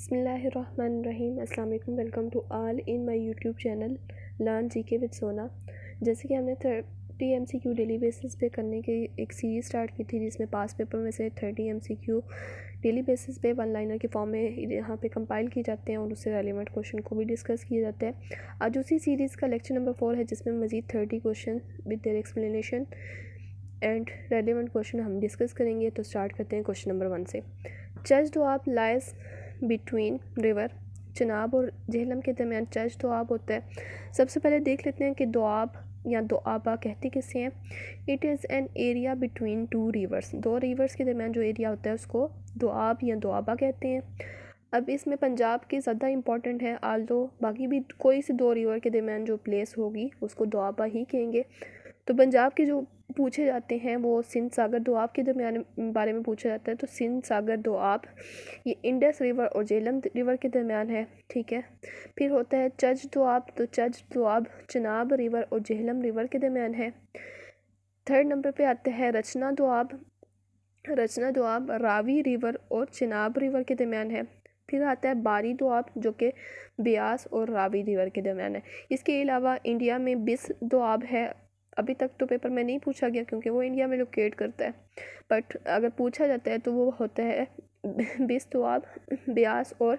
बिस्मिल्लाहिर्रहमानिर्रहीम। अस्सलाम वालेकुम। Welcome to all in my YouTube channel learn GK with Sona. जैसे कि हमने 30 MCQ डेली बेसिस पे करने की एक सीरीज़ स्टार्ट की थी, जिसमें पास पेपर में से 30 MCQ डेली बेसिस पे वन लाइनर के फॉर्म में यहाँ पे कंपाइल किए जाते हैं और उससे रेलिवेंट क्वेश्चन को भी डिस्कस किए जाते हैं। आज उसी सीरीज़ का लेक्चर नंबर 4 है, जिसमें मज़ीद 30 question with their explanation and relevant question हम डिस्कस करेंगे। तो स्टार्ट करते हैं क्वेश्चन नंबर 1 से। चच Doab lies between river, Chenab और झेलम के दरमियान चच दोआब होता है। सबसे पहले देख लेते हैं कि दोआब या दोआबा कहते किसे हैं। It is an area between two reverse, दो रिवर्स के दरमियान जो एरिया होता है उसको दोआब या दोआबा कहते हैं। अब इसमें पंजाब की ज़्यादा इंपॉर्टेंट है, आल्दो बाकी भी कोई से दो रिवर के दरमियान जो प्लेस होगी उसको दोआबा ही कहेंगे। तो पंजाब के जो पूछे जाते हैं वो सिंध सागर दोआब के दरमियान बारे में पूछा जाता है। तो सिंध सागर दोआब ये इंडस रिवर और झेलम रिवर के दरमियान है, ठीक है। फिर होता है चच दोआब, तो चच दोआब चिनाब रिवर और झेलम रिवर के दरमियान है। थर्ड नंबर पे आता है रचना दोआब, रचना दोआब रावी रिवर और चिनाब रिवर के दरमियान है। फिर आता है बारी दोआब जो कि ब्यास और रावी रिवर के दरमियान है। इसके अलावा इंडिया में बिस दोआब है। अभी तक तो पेपर में नहीं पूछा गया क्योंकि वो इंडिया में लोकेट करता है, बट अगर पूछा जाता है तो वो होता है बिस दोआब ब्यास और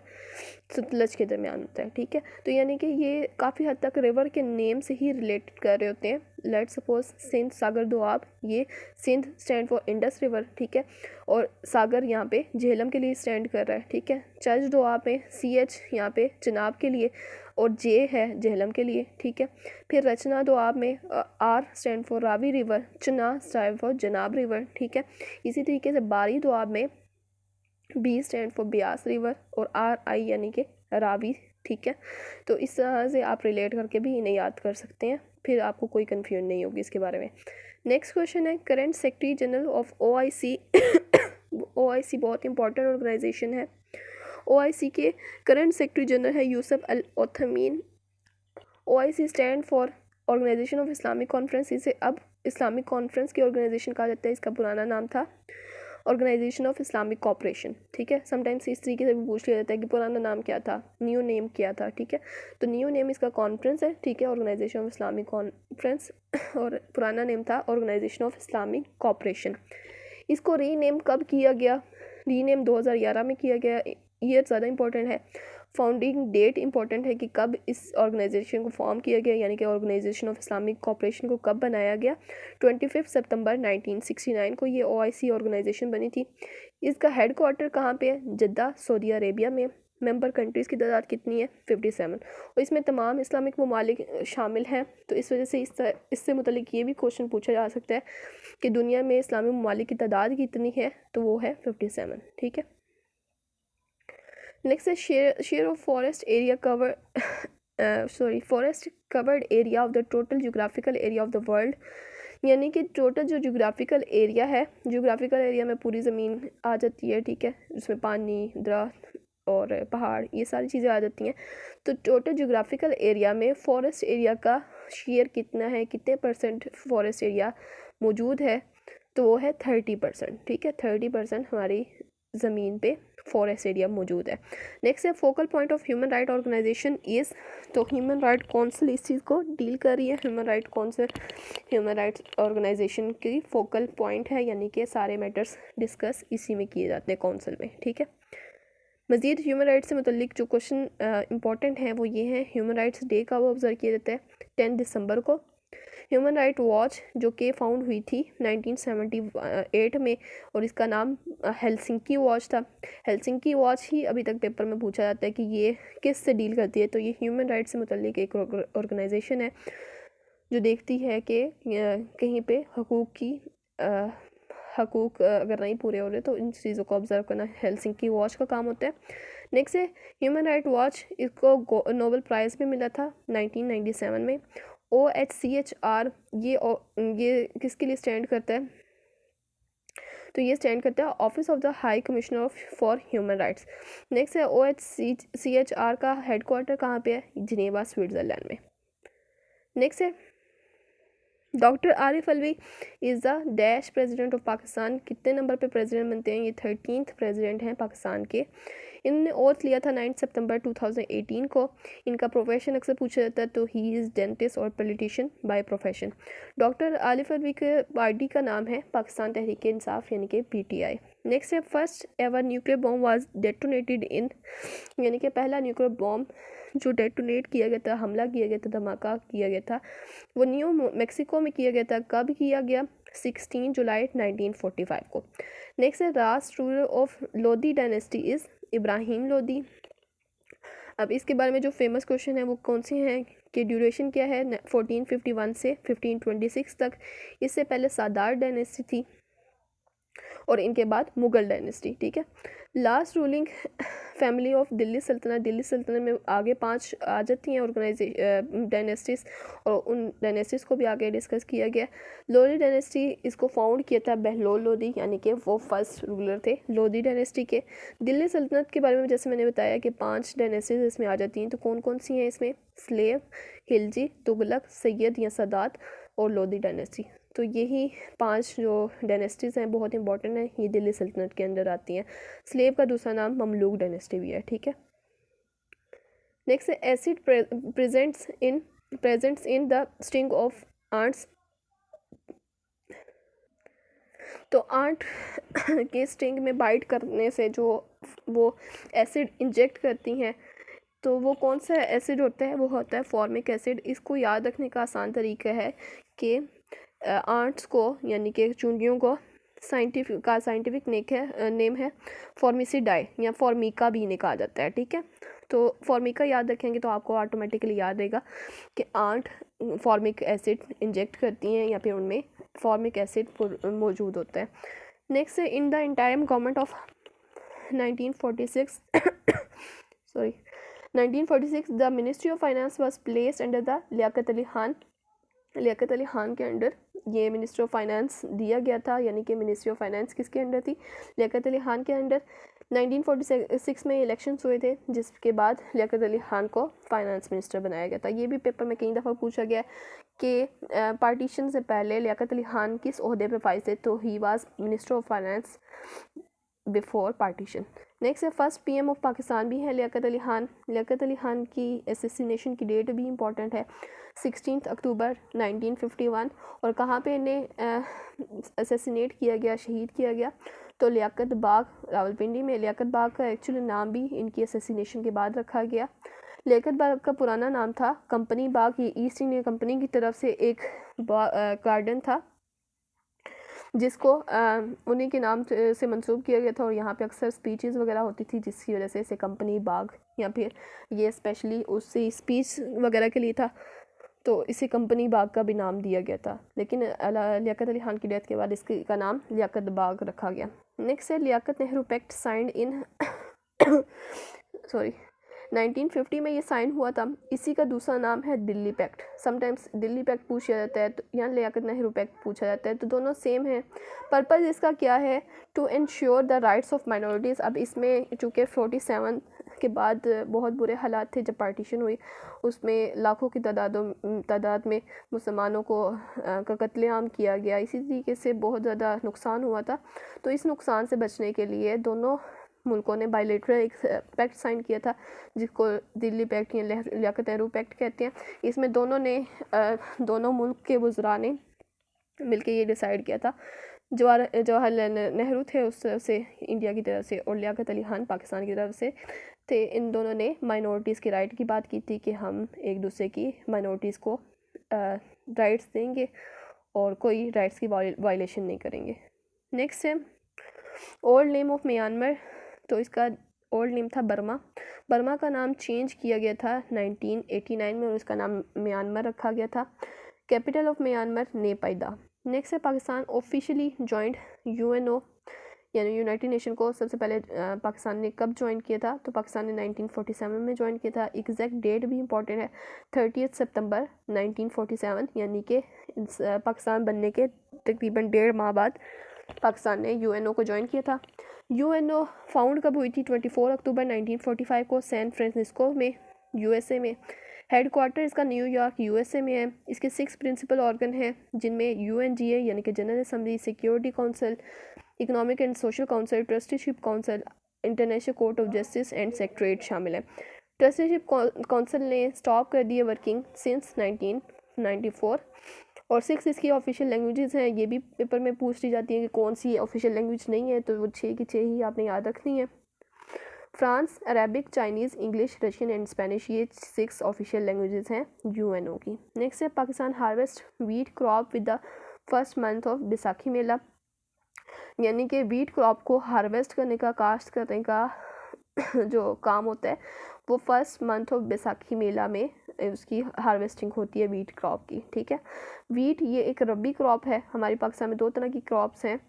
सतलज के दरमियान होता है, ठीक है। तो यानी कि ये काफ़ी हद तक रिवर के नेम से ही रिलेटेड कर रहे होते हैं। लेट सपोज सिंध सागर दोआब, ये Sindh stand for Indus river, ठीक है, और सागर यहाँ पे झेलम के लिए स्टैंड कर रहा है, ठीक है। चच दोआब में CH यहाँ पे चिनाब के लिए और J है झेलम के लिए, ठीक है। फिर रचना दोआब में R stand for Ravi river, चना स्टैंड फॉर जनाब रिवर, ठीक है। इसी तरीके से बारी दोआब में B stand for Beas river और RI यानी कि रावी, ठीक है। तो इस तरह से आप रिलेट करके भी इन्हें याद कर सकते हैं, फिर आपको कोई कन्फ्यूजन नहीं होगी इसके बारे में। नेक्स्ट क्वेश्चन है current secretary general of OIC। OIC बहुत इंपॉर्टेंट ऑर्गेनाइजेशन है। OIC के करंट सेक्रेटरी जनरल है Yousef al Othaimeen. OIC stand for organisation of Islamic conference, इसे अब इस्लामिक कॉन्फ्रेंस की ऑर्गेनाइजेशन कहा जाता है। इसका पुराना नाम था ऑर्गेनाइजेशन ऑफ इस्लामिक कॉपरेशन, ठीक है। समटाइम्स इस तरीके से भी पूछ लिया जाता है कि पुराना नाम क्या था, न्यू नेम क्या था, ठीक है। तो न्यू नेम इसका कॉन्फ्रेंस है, ठीक है, ऑर्गेनाइजेशन ऑफ इस्लामिक कॉन्फ्रेंस, और पुराना नेम था ऑर्गेनाइजेशन ऑफ इस्लामिक कॉपरेशन। इसको रीनेम कब किया गया? रीनेम 2011 में किया गया। ईयर ज़्यादा इंपॉर्टेंट है, फाउंडिंग डेट इंपॉर्टेंट है कि कब इस ऑर्गेनाइजेशन को फॉर्म किया गया, यानी कि ऑर्गेनाइजेशन ऑफ इस्लामिक कॉपरेशन को कब बनाया गया। 25 सितंबर 1969 को ये OIC ऑर्गेनाइजेशन बनी थी। इसका हेड क्वार्टर कहाँ पे है? जद्दा, सऊदी अरेबिया में। मेंबर कंट्रीज़ की तादाद कितनी है? 57, और इसमें तमाम इस्लामिक ममालिक शामिल हैं। तो इस वजह से इससे मुतल्लिक ये भी क्वेश्चन पूछा जा सकता है कि दुनिया में इस्लामिक ममालिक की तादाद कितनी है, तो वो है 57, ठीक है। नेक्स्ट है share of forest area cover forest covered area of the total geographical area of the world, यानी कि टोटल जो जोग्राफिकल एरिया है, जोग्राफिकल एरिया में पूरी ज़मीन आ जाती है, ठीक है, जिसमें पानी, दरख्त और पहाड़ ये सारी चीज़ें आ जाती हैं। तो टोटल जोग्राफिकल एरिया में फॉरेस्ट एरिया का शेयर कितना है, कितने % फॉरेस्ट एरिया मौजूद है, तो वो है 30%, ठीक है। 30% हमारी ज़मीन पे फॉरेस्ट एरिया मौजूद है। नेक्स्ट है focal point of human right organisation is, तो ह्यूमन राइट काउंसिल इस चीज़ को डील कर रही है। Human right council human rights organisation की फोकल पॉइंट है, यानी कि सारे मैटर्स डिस्कस इसी में किए जाते हैं काउंसिल में, ठीक है। मज़ीद ह्यूमन राइट्स से मुतल्लिक जो क्वेश्चन इंपॉर्टेंट हैं वो ये हैं। ह्यूमन राइट्स डे का वो ऑब्ज़र्व किया जाता है 10 दिसंबर को। ह्यूमन राइट वॉच जो कि फाउंड हुई थी 1978 में, और इसका नाम हेलसिंकी वॉच था। हेलसिंकी वॉच ही अभी तक पेपर में पूछा जाता है कि ये किस से डील करती है। तो ये ह्यूमन राइट्स से मुतल्लिक एक ऑर्गेनाइजेशन है जो देखती है कि कहीं पे हकूक़ अगर नहीं पूरे हो रहे तो इन चीज़ों को ऑब्ज़र्व करना हेलसिंकी वॉच का काम होता है। नेक्स्ट है ह्यूमन राइट वॉच, इसको नोबेल प्राइज़ भी मिला था 1997 में। OHCHR ये किसके लिए स्टैंड करता है? तो ये स्टैंड करता है office of the high commissioner for human rights. Next है OHCHR का हेड क्वार्टर कहाँ पे है? जिनेवा, स्विट्ज़रलैंड में। नेक्स्ट है doctor Arif Alvi is the dash president of Pakistan. कितने नंबर पे प्रेसिडेंट बनते हैं? ये 13th प्रेसिडेंट हैं पाकिस्तान के। इन्होंने ओथ लिया था 9 सितंबर 2018 को। इनका प्रोफेशन अक्सर पूछा जाता है, तो ही इज़ डेंटिस्ट और politician by profession. Doctor Arif Alvi के पार्टी का नाम है पाकिस्तान तहरीक इंसाफ यानी कि PTI। नेक्स्ट है first ever nuclear bomb was detonated in, यानी कि पहला न्यूक्लियर बॉम्ब जो डेटोनेट किया गया था, हमला किया गया था, धमाका किया गया था, वो न्यू मैक्सिको में किया गया था। कब किया गया? 16 जुलाई 1945 को। नेक्स्ट है last ruler of Lodhi dynasty is Ibrahim Lodhi. अब इसके बारे में जो फेमस क्वेश्चन है वो कौन से हैं कि ड्यूरेशन क्या है? 1451 से 1526 तक। इससे पहले सादार डायनेस्टी थी और इनके बाद मुग़ल डायनेस्टी। ठीक है। Last ruling family of Delhi सल्तनत। दिल्ली सल्तनत में आगे 5 आ जाती हैं ऑर्गेनाइजेशन डायनेस्टीज़, और उन डायनेस्टीज़ को भी आगे डिस्कस किया गया। लोधी डायनेस्टी इसको फाउंड किया था बहलोल लोधी, यानी कि वो फर्स्ट रूलर थे लोधी डायनेस्टी के। दिल्ली सल्तनत के बारे में जैसे मैंने बताया कि 5 डायनेस्टीज़ इसमें आ जाती हैं, तो कौन कौन सी हैं इसमें? स्लेव, खिलजी, तुगलक, सैयद या सादात और लोधी डायनेस्टी। तो यही 5 जो डायनेस्टीज़ हैं बहुत इंपॉर्टेंट हैं, ये दिल्ली सल्तनत के अंदर आती हैं। स्लेव का दूसरा नाम ममलूक डायनेस्टी भी है। ठीक है। नेक्स्ट है acid presents in the sting of ants. तो आंट के स्टिंग में बाइट करने से जो वो एसिड इंजेक्ट करती हैं, तो वो कौन सा एसिड होता है? वो होता है फॉर्मिक एसिड। इसको याद रखने का आसान तरीका है कि आंट्स को यानी कि चूंडियों को साइंटिफिक नेम है फॉर्मिसिडाई या फॉर्मिका भी इन्हें कहा जाता है। ठीक है। तो फॉर्मिका याद रखेंगे तो आपको ऑटोमेटिकली याद रहेगा कि आंट फॉर्मिक एसिड इंजेक्ट करती हैं या फिर उनमें फॉर्मिक एसिड मौजूद होता है। नेक्स्ट है in the entire government of 1946 sorry 1946 the ministry of finance was placed under the Liaquat Ali Khan. Liaquat Ali Khan के अंडर ये मिनिस्ट्री ऑफ फाइनेंस दिया गया था, यानी कि मिनिस्ट्री ऑफ फाइनेंस किसके अंडर थी? लियाकत अली खान के अंडर। 1946 में इलेक्शंस हुए थे, जिसके बाद लियाकत अली खान को फाइनेंस मिनिस्टर बनाया गया था। ये भी पेपर में कई दफ़ा पूछा गया कि पार्टीशन से पहले लियाकत अली खान किस ओहदे पे फाइज थे? तो he was minister of finance before partition. Next है फर्स्ट PM ऑफ पाकिस्तान भी है लियाकत अली खान। लियाकत अली खान की एसेसिनेशन की डेट भी इंपॉर्टेंट है, 16 अक्टूबर 1951। और कहाँ पे इन्हें एसेसिनेट किया गया, शहीद किया गया? तो लियाकत बाग, रावलपिंडी में। लियाकत बाग का एक्चुअली नाम भी इनकी एसेसिनेशन के बाद रखा गया। लियाकत बाग का पुराना नाम था कंपनी बाग। ये ईस्ट इंडिया कंपनी की तरफ से एक गार्डन था जिसको उन्हीं के नाम से मंसूब किया गया था, और यहाँ पे अक्सर स्पीचेस वगैरह होती थी, जिसकी वजह से इसे कंपनी बाग या फिर ये स्पेशली उससे स्पीच वगैरह के लिए था, तो इसे कंपनी बाग का भी नाम दिया गया था। लेकिन लियाकत अली खान की डेथ के बाद इसका नाम लियाकत बाग रखा गया। नेक्स्ट है Liaquat Nehru pact signed in 1950 में ये साइन हुआ था। इसी का दूसरा नाम है Delhi pact. Sometimes Delhi pact पूछा जाता है तो यहाँ लियाकत नेहरू पैक्ट पूछा जाता है, तो दोनों सेम है। पर्पज़ इसका क्या है? To ensure the rights of minorities. अब इसमें चूँकि 47 के बाद बहुत बुरे हालात थे जब पार्टीशन हुई, उसमें लाखों की तादाद में मुसलमानों को का कत्लेआम किया गया। इसी तरीके से बहुत ज़्यादा नुकसान हुआ था। तो इस नुकसान से बचने के लिए दोनों मुल्कों ने बायलेटरल एक पैक्ट साइन किया था, जिसको दिल्ली पैक्ट या लियाकत नेहरू पैक्ट कहते हैं। इसमें दोनों मुल्क के वज़रा ने मिलकर ये डिसाइड किया था। जवाहरलाल नेहरू थे उस तरफ से इंडिया की तरफ से, और लियाकत अली खान पाकिस्तान की तरफ से थे। इन दोनों ने माइनॉरिटीज़ के राइट की बात की थी कि हम एक दूसरे की माइनॉरिटीज़ को राइट्स देंगे और कोई राइट्स की वायलेशन नहीं करेंगे। नेक्स्ट है ओल्ड नेम ऑफ म्यांमार। तो इसका ओल्ड नेम था बर्मा। बर्मा का नाम चेंज किया गया था 1989 में और उसका नाम म्यांमार रखा गया था। Capital of Myanmar Naypyidaw. Next है पाकिस्तान ऑफिशियली जॉइंड UNO यानी यूनाइटेड नेशन को। सबसे पहले पाकिस्तान ने कब ज्वाइन किया था? तो पाकिस्तान ने 1947 में ज्वाइन किया था। एग्जैक्ट डेट भी इंपॉर्टेंट है, 30 सितंबर 1947, यानी कि पाकिस्तान बनने के तकरीबन 1.5 माह बाद पाकिस्तान ने UNO को ज्वाइन किया था। UNO फाउंड कब हुई थी? 24 अक्टूबर 1945 को सैन फ्रांसिस्को में USA में। हेड क्वार्टर इसका न्यूयॉर्क यूएसए में है। इसके 6 प्रिंसिपल ऑर्गन हैं जिनमें यूएनजीए यानी कि general assembly, security council, economic and social council, trusteeship council, international court of justice and secretariat शामिल है। ट्रस्टीशिप काउंसिल ने स्टॉप कर दी है वर्किंग सिंस 1994। और 6 इसकी ऑफिशियल लैंग्वेजेस हैं। ये भी पेपर में पूछ ली जाती है कि कौन सी ऑफिशियल लैंग्वेज नहीं है, तो वो 6 की 6 ही आपने याद रखनी है। France, Arabic, Chinese, English, Russian and Spanish, ये 6 ऑफिशियल लैंग्वेजेस हैं यूएनओ की। नेक्स्ट है Pakistan harvest wheat crop with the first month of Baisakhi mela, यानी कि वीट क्रॉप को हार्वेस्ट करने का, काश्त करने का जो काम होता है वो फर्स्ट मंथ ऑफ बैसाखी मेला में उसकी हार्वेस्टिंग होती है वीट क्रॉप की। ठीक है, वीट ये एक रबी क्रॉप है। हमारे पाकिस्तान में 2 तरह की क्रॉप्स हैं,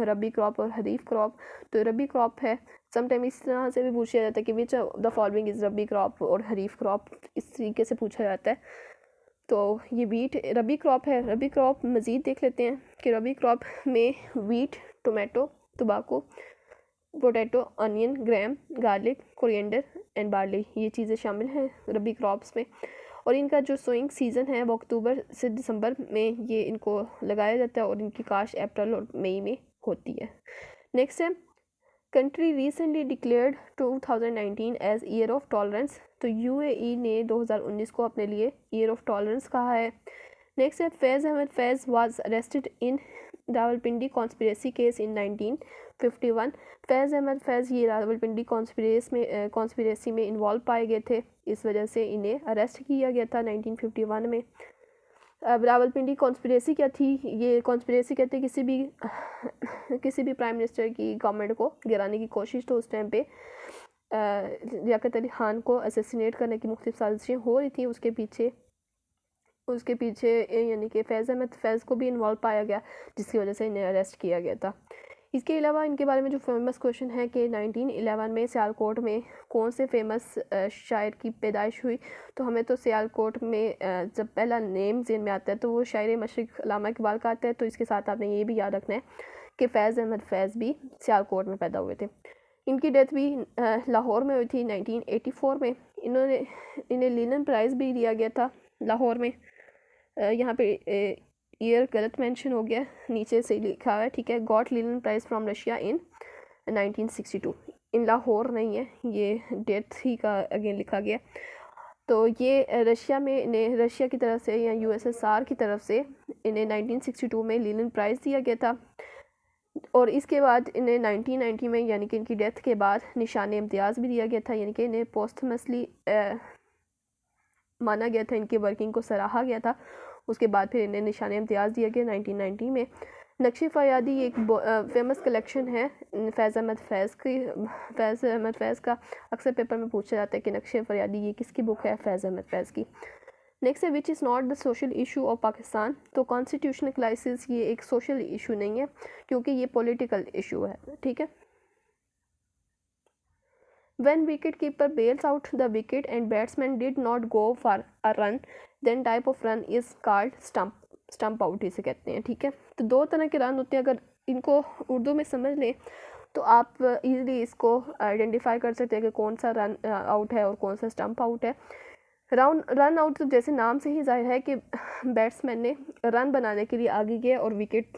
रबी क्रॉप और खरीफ क्रॉप। तो रबी क्रॉप है, समटाइम इस तरह से भी पूछा जाता है कि which the following is rabi crop और खरीफ क्रॉप, इस तरीके से पूछा जाता है। तो ये वीट रबी क्रॉप है। रबी क्रॉप मज़ीद देख लेते हैं कि रबी क्रॉप में वीट, टोमेटो, तंबाकू, potato, onion, gram, garlic, coriander and barley, ये चीज़ें शामिल हैं रबी क्रॉप्स में। और इनका जो सोइंग सीज़न है वो अक्टूबर से दिसंबर में ये इनको लगाया जाता है और इनकी काश्त अप्रैल और मई में होती है। नेक्स्ट है country recently declared 2019 as year of tolerance. तो यूएई ने 2019 को अपने लिए ईयर ऑफ टॉलरेंस कहा है। नेक्स्ट है Faiz Ahmad Faiz was arrested in Rawalpindi conspiracy case in 1951। Faiz Ahmad Faiz ये रावलपिंडी कॉन्स्पिरेसी में इन्वॉल्व पाए गए थे, इस वजह से इन्हें अरेस्ट किया गया था 1951 में। अब रावलपिंडी कॉन्स्पिरेसी क्या थी? ये कॉन्स्पिरेसी कहते हैं किसी भी प्राइम मिनिस्टर की गवर्नमेंट को गिराने की कोशिश, तो उस टाइम पे लियाकत अली खान को असैसिनेट करने की मुख्तलिफ साजिशें हो रही थी। उसके पीछे यानी कि फैज़ अहमद फैज़ को भी इन्वॉल्व पाया गया, जिसकी वजह से इन्हें अरेस्ट किया गया था। इसके अलावा इनके बारे में जो फेमस क्वेश्चन है कि 1911 में सियालकोट में कौन से फेमस शायर की पैदाइश हुई? तो हमें तो सियालकोट में जब पहला नेम ज़हन में आता है तो वो शायर मशरिक़ अल्लामा इकबाल का आता है। तो इसके साथ आपने ये भी याद रखना है कि फैज़ अहमद फैज़ भी सियालकोट में पैदा हुए थे। इनकी डेथ भी लाहौर में हुई थी 1984 में। इन्हें लिनन प्राइज़ भी दिया गया था लाहौर में। यहाँ पे ईयर गलत मेंशन हो गया, नीचे से लिखा हुआ है, ठीक है, got Lenin prize from Russia in 1962। In Lahore नहीं है, ये डेथ ही का अगेन लिखा गया। तो ये रशिया की तरफ से या यूएसएसआर की तरफ से इन्हें 1962 में लिनन प्राइज़ दिया गया था। और इसके बाद इन्हें 1990 में यानी कि इनकी डेथ के बाद निशान इम्तियाज़ भी दिया गया था, यानी कि इन्हें पोस्टमसली माना गया था, इनकी वर्किंग को सराहा गया था। उसके बाद फिर इन्हें निशान इम्तियाज़ दिया गया 1990 में। नक्शे फ़रियादी एक फेमस कलेक्शन है फैज़ अहमद फैज़ का अक्सर पेपर में पूछा जाता है कि नक्शे फ़रियादी ये किसकी बुक है? फैज़ अहमद फैज़ की। नेक्स्ट है which is not the social issue of Pakistan. तो कॉन्स्टिट्यूशनल क्राइसिस ये एक सोशल इशू नहीं है, क्योंकि ये पॉलिटिकल इशू है। ठीक है, when wicketkeeper bails out the wicket and batsman did not go for a run, then type of run is called stump out इसे कहते हैं। ठीक है, तो 2 तरह के रन होते हैं। अगर इनको उर्दू में समझ लें तो आप इजीली इसको आइडेंटिफाई कर सकते हैं कि कौन सा रन आउट है और कौन सा स्टंप आउट है। रन आउट तो जैसे नाम से ही जाहिर है कि बैट्समैन ने रन बनाने के लिए आगे गया और विकेट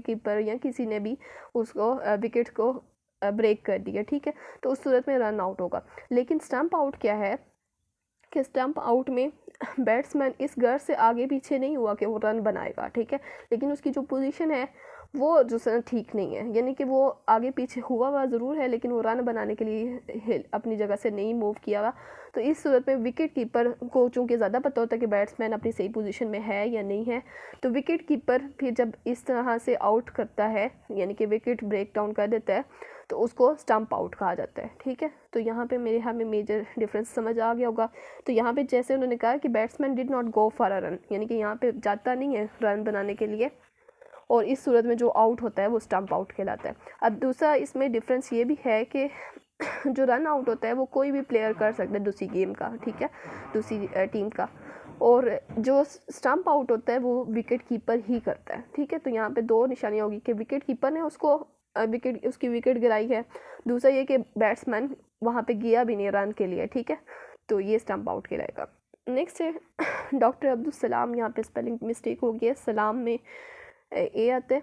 कीपर या किसी ने भी उसको विकेट को ब्रेक कर दिया। ठीक है, तो उस सूरत में रन आउट होगा। लेकिन स्टंप आउट क्या है कि स्टंप आउट में बैट्समैन इस गर्ज से आगे पीछे नहीं हुआ कि वो रन बनाएगा। ठीक है, लेकिन उसकी जो पोजीशन है वो जो ठीक नहीं है, यानी कि वो आगे पीछे हुआ ज़रूर है लेकिन वो रन बनाने के लिए अपनी जगह से नहीं मूव किया हुआ। तो इस सूरत में विकेट कीपर को चूँकि ज़्यादा पता होता है कि बैट्समैन अपनी सही पोजीशन में है या नहीं है, तो विकेट कीपर फिर जब इस तरह से आउट करता है यानी कि विकेट ब्रेक डाउन कर देता है तो उसको स्टंप आउट कहा जाता है। ठीक है, तो यहाँ पे मेरे हमें मेजर डिफरेंस समझ आ गया होगा। तो यहाँ पे जैसे उन्होंने कहा कि batsman did not go for a run, यानी कि यहाँ पे जाता नहीं है रन बनाने के लिए, और इस सूरत में जो आउट होता है वो स्टंप आउट कहलाता है। अब दूसरा इसमें डिफरेंस ये भी है कि जो रन आउट होता है वो कोई भी प्लेयर कर सकता है दूसरी गेम का, ठीक है, दूसरी टीम का, और जो स्टंप आउट होता है वो विकेट कीपर ही करता है। ठीक है, तो यहाँ पे 2 निशानियाँ होगी कि विकेट कीपर ने उसकी विकेट गिराई है, दूसरा ये कि बैट्समैन वहाँ पे गया भी नहीं रन के लिए। ठीक है, तो ये स्टंप आउट कहलाएगा। नेक्स्ट है डॉक्टर अब्दुल सलाम, यहाँ पे स्पेलिंग मिस्टेक हो गई है, सलाम में ए आता है।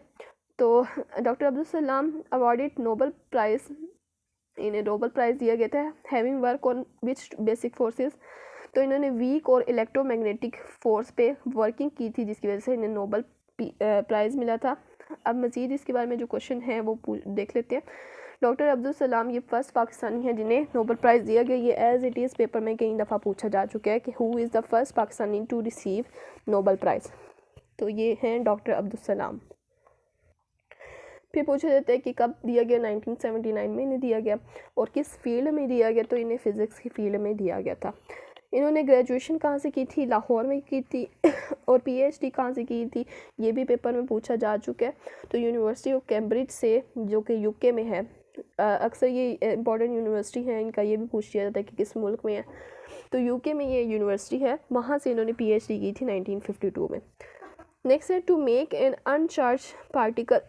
तो doctor Abdul Salam awarded Nobel prize, इन्हें नोबल प्राइज़ दिया गया था having work on which basic forces. तो इन्होंने वीक और इलेक्ट्रोमैग्नेटिक फोर्स पे वर्किंग की थी, जिसकी वजह से इन्हें नोबल प्राइज़ मिला था। अब मज़ीद इसके बारे में जो क्वेश्चन है वो देख लेते हैं। डॉक्टर अब्दुल सलाम ये फर्स्ट पाकिस्तानी है जिन्हें नोबल प्राइज़ दिया गया। ये एज इट इज़ पेपर में कई दफ़ा पूछा जा चुका है कि who is the first Pakistani to receive Nobel prize. तो ये हैं डॉक्टर अब्दुल सलाम। फिर पूछा जाता है कि कब दिया गया, 1979 में इन्हें दिया गया, और किस फील्ड में दिया गया, तो इन्हें फ़िज़िक्स की फील्ड में दिया गया था। इन्होंने ग्रेजुएशन कहाँ से की थी, लाहौर में की थी, और पीएचडी कहाँ से की थी, ये भी पेपर में पूछा जा चुका है। तो यूनिवर्सिटी ऑफ कैम्ब्रिज से, जो कि यूके में है। अक्सर ये इंपॉर्टेंट यूनिवर्सिटी है, इनका ये भी पूछ लिया जाता है कि किस मुल्क में है। तो यूके में ये यूनिवर्सिटी है, वहाँ से इन्होंने पीएचडी की थी 1952 में। नेक्स्ट है to make an uncharge particle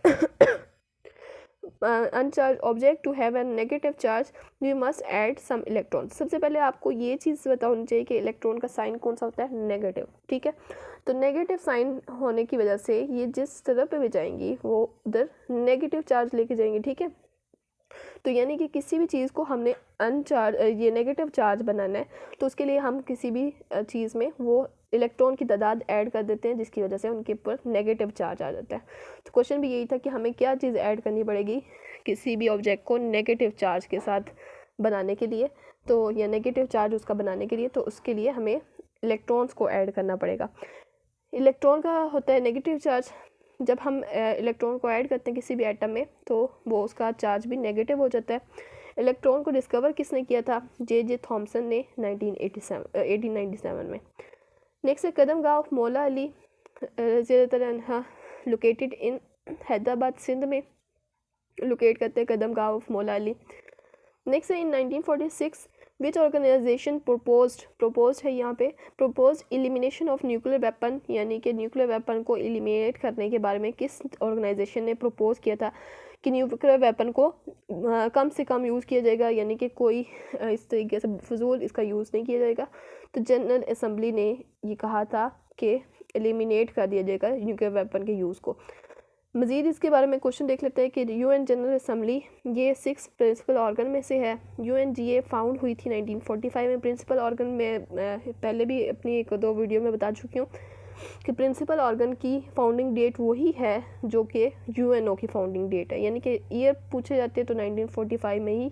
uncharge object to have an negative charge we must add some electron. सबसे पहले आपको ये चीज़ पता होनी चाहिए कि इलेक्ट्रॉन का साइन कौन सा होता है, नेगेटिव, ठीक है। तो नेगेटिव साइन होने की वजह से ये जिस तरह पे भी जाएंगी वो उधर नेगेटिव चार्ज लेके जाएंगी, ठीक है। तो यानी कि किसी भी चीज़ को हमने अनचार्ज ये नेगेटिव चार्ज बनाना है, तो उसके लिए हम किसी भी चीज़ में वो इलेक्ट्रॉन की तादाद ऐड कर देते हैं, जिसकी वजह से उनके ऊपर नेगेटिव चार्ज आ जाता है। तो क्वेश्चन भी यही था कि हमें क्या चीज़ ऐड करनी पड़ेगी किसी भी ऑब्जेक्ट को नेगेटिव चार्ज के साथ बनाने के लिए, तो या नेगेटिव चार्ज उसका बनाने के लिए, तो उसके लिए हमें इलेक्ट्रॉन्स को ऐड करना पड़ेगा। इलेक्ट्रॉन का होता है नेगेटिव चार्ज। जब हम इलेक्ट्रॉन को ऐड करते हैं किसी भी एटम में, तो वो उसका चार्ज भी नेगेटिव हो जाता है। इलेक्ट्रॉन को डिस्कवर किसने किया था, जे थॉमसन ने 1897 में। नेक्स्ट है कदम गाँव ऑफ मौला अली ज़ियारतहा, लोकेटेड इन हैदराबाद, सिंध में लोकेट करते हैं कदम गाँव ऑफ मौला अली। नेक्स्ट है इन 1946 विच ऑर्गेनाइजेशन प्रोपोज्ड है यहाँ पे, propose elimination of nuclear weapon, यानी कि न्यूक्लियर वेपन को एलिमिनेट करने के बारे में किस ऑर्गेनाइजेशन ने प्रपोज किया था कि न्यूक्लियर वेपन को कम से कम यूज़ किया जाएगा, यानी कि कोई इस तरीके से फजूल इसका यूज़ नहीं किया जाएगा। तो जनरल असम्बली ने ये कहा था कि एलिमिनेट कर दिया जाएगा न्यूक्लियर वेपन के यूज़ को। मज़ीद इसके बारे में क्वेश्चन देख लेते हैं कि यूएन जनरल असम्बली ये 6 प्रिंसिपल ऑर्गन में से है। यूएनजीए फाउंड हुई थी 1945 में। प्रिंसिपल ऑर्गन में पहले भी अपनी 1-2 वीडियो में बता चुकी हूँ कि प्रिंसिपल ऑर्गन की फाउंडिंग डेट वही है जो कि यूएनओ की फाउंडिंग डेट है, यानी कि ईयर पूछे जाते हैं तो 1945 में ही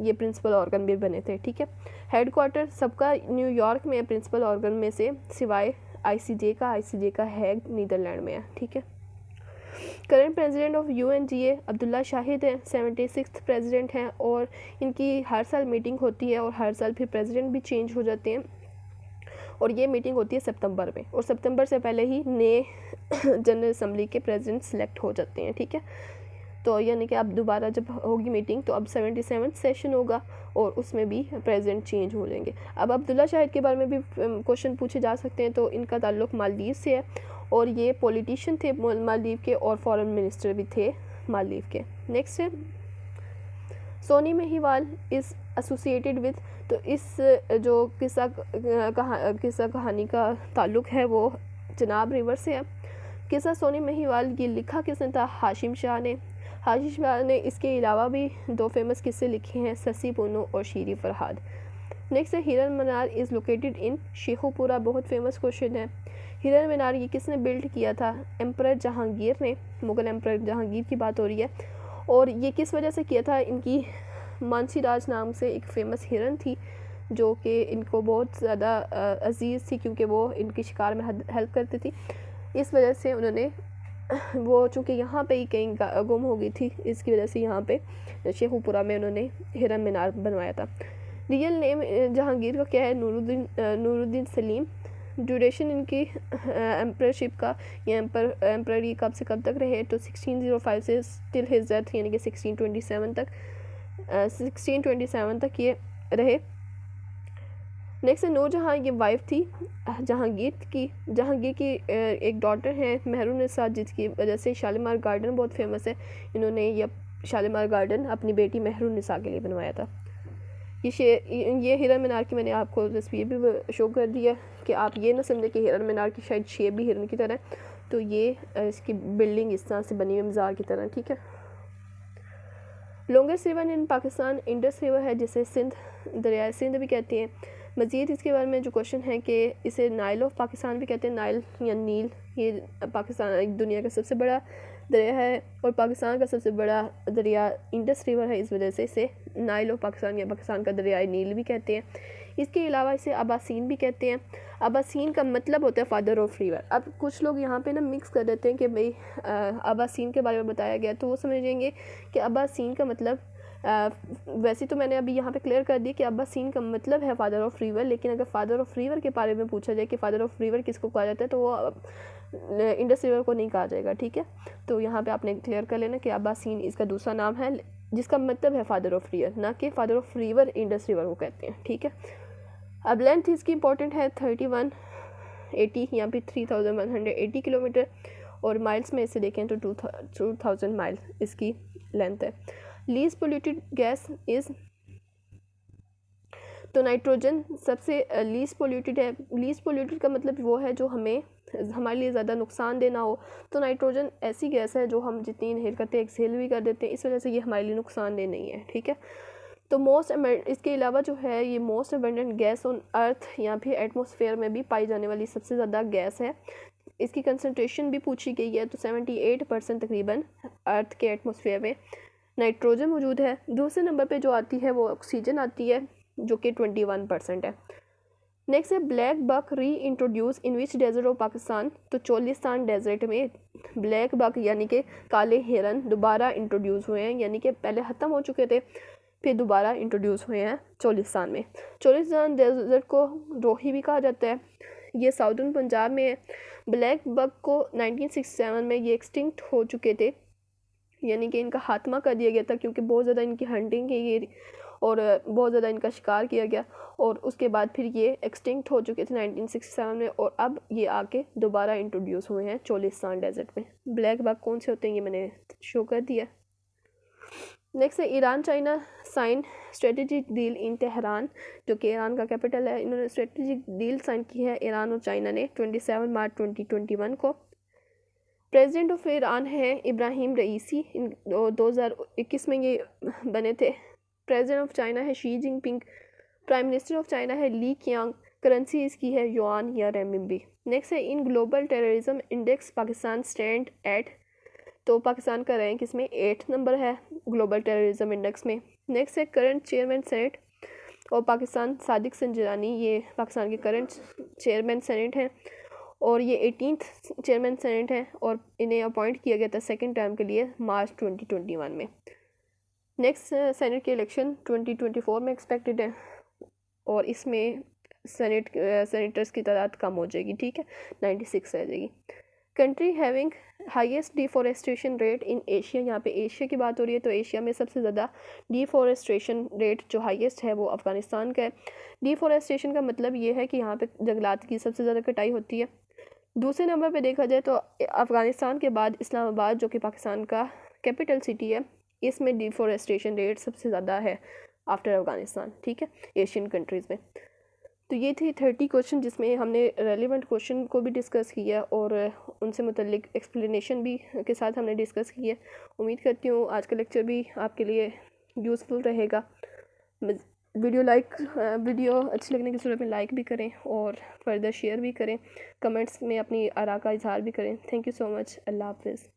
ये प्रिंसिपल ऑर्गन भी बने थे, ठीक है। हेडक्वार्टर सबका न्यूयॉर्क में है प्रिंसिपल ऑर्गन में से, सिवाय आईसीजे का हैग नीदरलैंड में है, ठीक है। Current president of UNGA Abdulla Shahid हैं, 76th प्रेसिडेंट हैं, और इनकी हर साल मीटिंग होती है और हर साल फिर प्रेसिडेंट भी चेंज हो जाते हैं, और ये मीटिंग होती है सितंबर में, और सितंबर से पहले ही नए जनरल असम्बली के प्रेसिडेंट सेलेक्ट हो जाते हैं, ठीक है। तो यानी कि अब दोबारा जब होगी मीटिंग तो अब 77th सेशन होगा और उसमें भी प्रेसिडेंट चेंज हो जाएंगे। अब अब्दुल्ला शाहिद के बारे में भी क्वेश्चन पूछे जा सकते हैं। तो इनका ताल्लुक़ मालदीव से है और ये पॉलिटिशियन थे मालदीव के और फॉरेन मिनिस्टर भी थे मालदीव के। नेक्स्ट है Sohni Mahiwal is associated with, तो इस जो किस्सा कहानी का ताल्लुक़ है वो चिनाब रिवर से है। किस्सा सोनी महिवाल ये लिखा किसने था, हाशिम शाह ने। हाशिम शाह ने इसके अलावा भी 2 फेमस किस्से लिखे हैं, ससी पुनो और शीरी फरहाद। नेक्स्ट है हिरन मीनार इज़ लोकेटेड इन शेखुपुरा, बहुत फेमस क्वेश्चन है। हिरन मीनार ये किसने बिल्ड किया था, एम्परर जहांगीर ने, मुग़ल एम्परर जहांगीर की बात हो रही है। और ये किस वजह से किया था, इनकी मानसी राज नाम से एक फ़ेमस हिरन थी जो कि इनको बहुत ज़्यादा अजीज़ थी, क्योंकि वो इनके शिकार में हेल्प करती थी। इस वजह से उन्होंने वो चूँकि यहाँ पे ही कहीं गुम हो गई थी, इसकी वजह से यहाँ पे शेखुपुरा में उन्होंने हिरन मीनार बनवाया था। रियल नेम जहांगीर का क्या है, नूरुद्दीन सलीम। ड्यूरेशन इनकी एम्परशिप का या एम्पररी कब से कब तक रहे, तो 1605 से टिल हिज डेथ यानी कि 1627 तक ये रहे। नेक्स्ट है नूरजहाँ, ये वाइफ थी जहांगीर की एक डॉटर है मेहरुन्निसा, जिसकी वजह से शालीमार गार्डन बहुत फेमस है। इन्होंने ये शालीमार गार्डन अपनी बेटी मेहरुन्निसा के लिए बनवाया था। ये हिरन मीनार की मैंने आपको तस्वीर भी शो कर दिया कि आप ये ना समझे कि हिरन मीनार की शायद शेप भी हिरन की तरह है। तो ये इसकी बिल्डिंग इस तरह से बनी हुई मज़ार की तरह, ठीक है। Longest river in Pakistan Indus river है, जिसे सिंध दरिया सिंध भी कहते हैं। मज़ीद इसके बारे में जो क्वेश्चन है कि इसे नाइल ऑफ पाकिस्तान भी कहते हैं, नाइल या नील। ये पाकिस्तान एक दुनिया का सबसे बड़ा दरिया है और पाकिस्तान का सबसे बड़ा दरिया इंडस रिवर है, इस वजह से इसे नाइल ऑफ पाकिस्तान या पाकिस्तान का दरिया नील भी कहते हैं। इसके अलावा इसे अबासीन भी कहते हैं। अबासीन का मतलब होता है फादर ऑफ रिवर। अब कुछ लोग यहाँ पे ना मिक्स कर देते हैं कि भाई अबासीन के बारे में बताया गया, तो वो समझेंगे कि अबासीन का मतलब वैसे तो मैंने अभी यहाँ पे क्लियर कर दी कि अब्बासीन का मतलब है फादर ऑफ रिवर, लेकिन अगर फादर ऑफ रिवर के बारे में पूछा जाए कि फादर ऑफ रिवर किसको कहा जाता है, तो वो इंडस रिवर को नहीं कहा जाएगा, ठीक है। तो यहाँ पे आपने क्लियर कर लेना कि अब्बासीन इसका दूसरा नाम है, जिसका मतलब है फादर ऑफ रिवर, ना कि father of river Indus river को कहते हैं, ठीक है। अब लेंथ इसकी इंपॉर्टेंट है 3180 या फिर 3180 किलोमीटर, और माइल्स में इसे देखें तो 2000 माइल इसकी लेंथ है। लीस्ट पोल्यूटेड गैस इज़, तो नाइट्रोजन सबसे लीस्ट पोल्यूटेड है। लीस्ट पोल्यूटेड का मतलब वो है जो हमारे लिए ज़्यादा नुकसान देना हो। तो नाइट्रोजन ऐसी गैस है जो हम जितनी इनहेल करते हैं एक्सहेल भी कर देते हैं, इस वजह से ये हमारे लिए नुकसानदेह नहीं है, ठीक है। तो इसके अलावा जो है ये most abundant gas on earth या फिर एटमॉस्फेयर में भी पाई जाने वाली सबसे ज़्यादा गैस है। इसकी कंसनट्रेशन भी पूछी गई है, तो 78% तकरीबन अर्थ के एटमॉस्फेयर में नाइट्रोजन मौजूद है। दूसरे नंबर पे जो आती है वो ऑक्सीजन आती है, जो कि 21% है। नेक्स्ट है blackbuck reintroduce in which desert of Pakistan, तो चोलिस्तान डेजर्ट में ब्लैक बक यानी कि काले हिरन दोबारा इंट्रोड्यूस हुए हैं, यानी कि पहले ख़त्म हो चुके थे फिर दोबारा इंट्रोड्यूस हुए हैं चोलिस्तान में। चोलिस्तान डेजर्ट को रोही भी कहा जाता है, ये साउदर्न पंजाब में है। ब्लैक बक को 1967 में ये एक्सटिंक्ट हो चुके थे, यानी कि इनका खात्मा कर दिया गया था, क्योंकि बहुत ज़्यादा इनकी हंटिंग की गई और बहुत ज़्यादा इनका शिकार किया गया, और उसके बाद फिर ये एक्सटिंक्ट हो चुके थे 1967 में, और अब ये आके दोबारा इंट्रोड्यूस हुए हैं चोलिस्तान डेजर्ट में। ब्लैक बक कौन से होते हैं ये मैंने शो कर दिया। नेक्स्ट है Iran China sign strategic deal in Tehran, जो कि ईरान का कैपिटल है। इन्होंने स्ट्रेटेजिक डील साइन की है ईरान और चाइना ने 27 मार्च 2021 को। प्रेसिडेंट ऑफ ईरान है इब्राहिम रईसी, 2021 में ये बने थे। प्रेसिडेंट ऑफ चाइना है Xi Jinping. Prime minister of China है ली क्यांग। करेंसी इसकी है युआन या रेमिनबी। नेक्स्ट है in global terrorism index Pakistan stand at, तो पाकिस्तान का रैंक इसमें 8 नंबर है ग्लोबल टेररिज्म इंडेक्स में। नेक्स्ट है करंट चेयरमैन सेनेट और पाकिस्तान सादिक संजरानी, ये पाकिस्तान के करंट चेयरमैन सेनेट हैं और ये 18th चेयरमैन सेनेट हैं, और इन्हें अपॉइंट किया गया था सेकंड टर्म के लिए मार्च 2021 में। नेक्स्ट सेनेट के इलेक्शन 2024 में एक्सपेक्टेड है, और इसमें सेनेटर्स की तादाद कम हो जाएगी, ठीक है, 96 रह जाएगी। Country having highest deforestation rate in Asia, यहाँ पे एशिया की बात हो रही है, तो एशिया में सबसे ज़्यादा डिफॉरेस्टेशन रेट जो हाईएस्ट है वो अफ़गानिस्तान का है। डिफॉरेस्टेशन का मतलब ये है कि यहाँ पे जंगलात की सबसे ज़्यादा कटाई होती है। दूसरे नंबर पे देखा जाए तो अफ़गानिस्तान के बाद इस्लामाबाद, जो कि पाकिस्तान का कैपिटल सिटी है, इसमें डिफॉरेस्टेशन रेट सबसे ज़्यादा है आफ्टर अफ़गानिस्तान, ठीक है, एशियन कंट्रीज़ में। तो ये थी 30 क्वेश्चन जिसमें हमने रेलिवेंट क्वेश्चन को भी डिस्कस किया और उनसे मुतल्लिक एक्सप्लेनेशन भी के साथ हमने डिस्कस किया। उम्मीद करती हूँ आज का लेक्चर भी आपके लिए यूज़फुल रहेगा। वीडियो अच्छी लगने की सूरत में लाइक भी करें और फर्दर शेयर भी करें, कमेंट्स में अपनी आरा का इजहार भी करें। Thank you so much. अल्लाह हाफ़िज़।